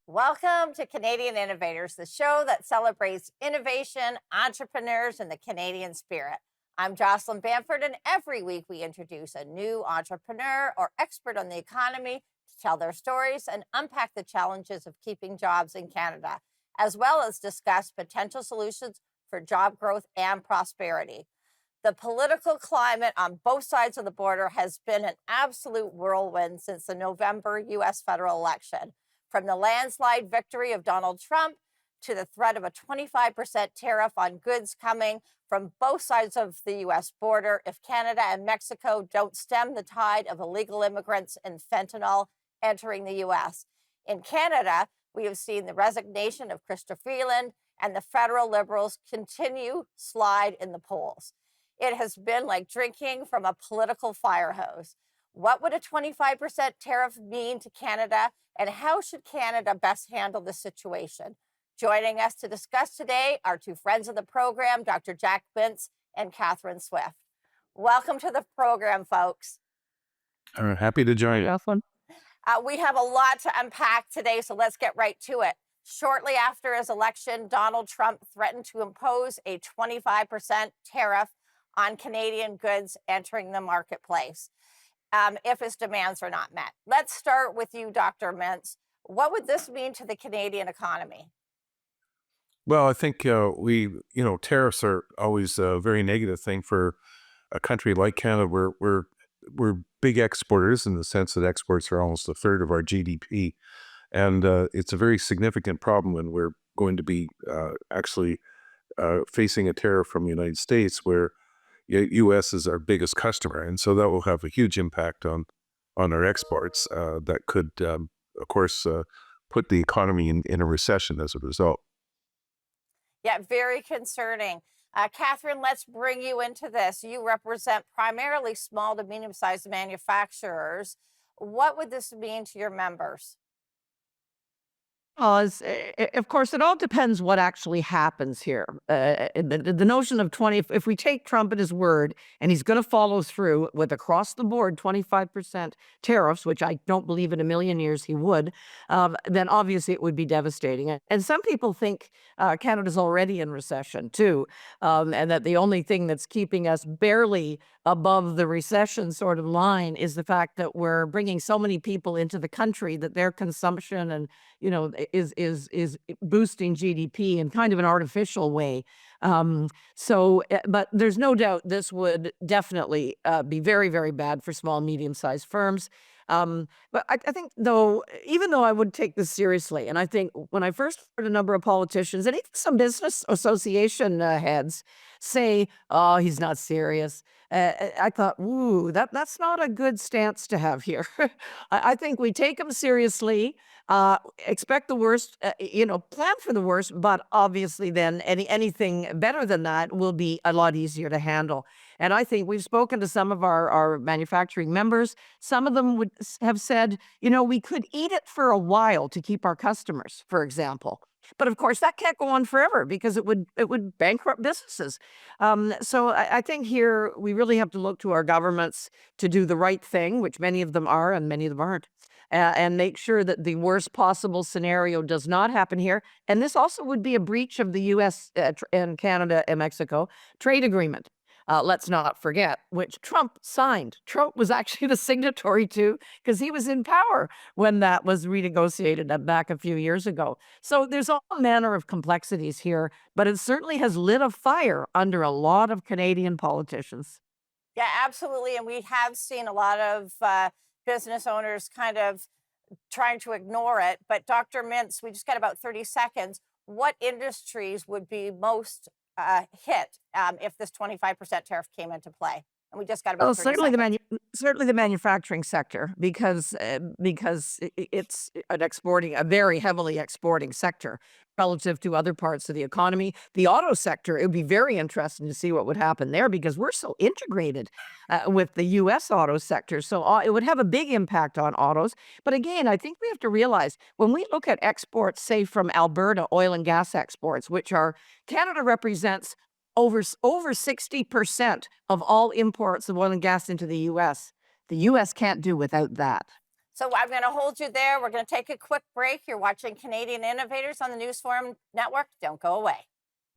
Welcome to Canadian Innovators, the show that celebrates innovation, entrepreneurs, and the Canadian spirit. I'm Jocelyn Bamford, and every week we introduce a new entrepreneur or expert on the economy to tell their stories and unpack the challenges of keeping jobs in Canada, as well as discuss potential solutions for job growth and prosperity. The political climate on both sides of the border has been an absolute whirlwind since the November U.S. federal election. From the landslide victory of Donald Trump to the threat of a 25% tariff on goods coming from both sides of the U.S. border if Canada and Mexico don't stem the tide of illegal immigrants and fentanyl entering the U.S. In Canada, we have seen the resignation of Chrystia Freeland and the federal Liberals continue slide in the polls. It has been like drinking from a political fire hose. What would a 25% tariff mean to Canada, and how should Canada best handle this situation? Joining us to discuss today are two friends of the program, Dr. Jack Mintz and Catherine Swift. Welcome to the program, folks. Happy to join you. Jocelyn. We have a lot to unpack today, so let's get right to it. Shortly after his election, Donald Trump threatened to impose a 25% tariff on Canadian goods entering the marketplace if his demands are not met. Let's start with you, Dr. Mintz. What would this mean to the Canadian economy? Well, I think tariffs are always a very negative thing for a country like Canada. We're big exporters in the sense that exports are almost a third of our GDP, and it's a very significant problem when we're going to be actually facing a tariff from the United States, where U.S. is our biggest customer, and so that will have a huge impact on our exports. That could, of course, put the economy in a recession as a result. Yeah, very concerning. Catherine, let's bring you into this. You represent primarily small to medium-sized manufacturers. What would this mean to your members? Of course, it all depends what actually happens here. The notion of 20, if we take Trump at his word and he's going to follow through with across the board 25% tariffs, which I don't believe in a million years he would, then obviously it would be devastating. And some people think Canada's already in recession too, and that the only thing that's keeping us barely above the recession sort of line is the fact that we're bringing so many people into the country that their consumption and is boosting GDP in kind of an artificial way. But there's no doubt this would definitely be very, very bad for small, medium-sized firms. But I think, though, even though I would take this seriously, and I think when I first heard a number of politicians and even some business association heads say, "Oh, he's not serious," I thought, "Ooh, that's not a good stance to have here." I think we take him seriously, expect the worst, plan for the worst, but obviously then anything better than that will be a lot easier to handle. And I think we've spoken to some of our manufacturing members. Some of them would have said, we could eat it for a while to keep our customers, for example. But of course, that can't go on forever because it would bankrupt businesses. So I think here we really have to look to our governments to do the right thing, which many of them are and many of them aren't, and make sure that the worst possible scenario does not happen here. And this also would be a breach of the U.S. And Canada and Mexico trade agreement. Let's not forget, which Trump signed. Trump was actually the signatory to, because he was in power when that was renegotiated back a few years ago. So there's all manner of complexities here, but it certainly has lit a fire under a lot of Canadian politicians. Yeah, absolutely. And we have seen a lot of business owners kind of trying to ignore it. But Dr. Mintz, we just got about 30 seconds. What industries would be most hit if this 25% tariff came into play? And we just got about 30 Certainly seconds. certainly the manufacturing sector, because it's a very heavily exporting sector relative to other parts of the economy. The auto sector, it would be very interesting to see what would happen there because we're so integrated with the U.S. auto sector. So it would have a big impact on autos. But again, I think we have to realize when we look at exports, say from Alberta, oil and gas exports, which are Canada represents over 60% of all imports of oil and gas into the U.S. The U.S. can't do without that. So I'm going to hold you there. We're going to take a quick break. You're watching Canadian Innovators on the News Forum Network. Don't go away.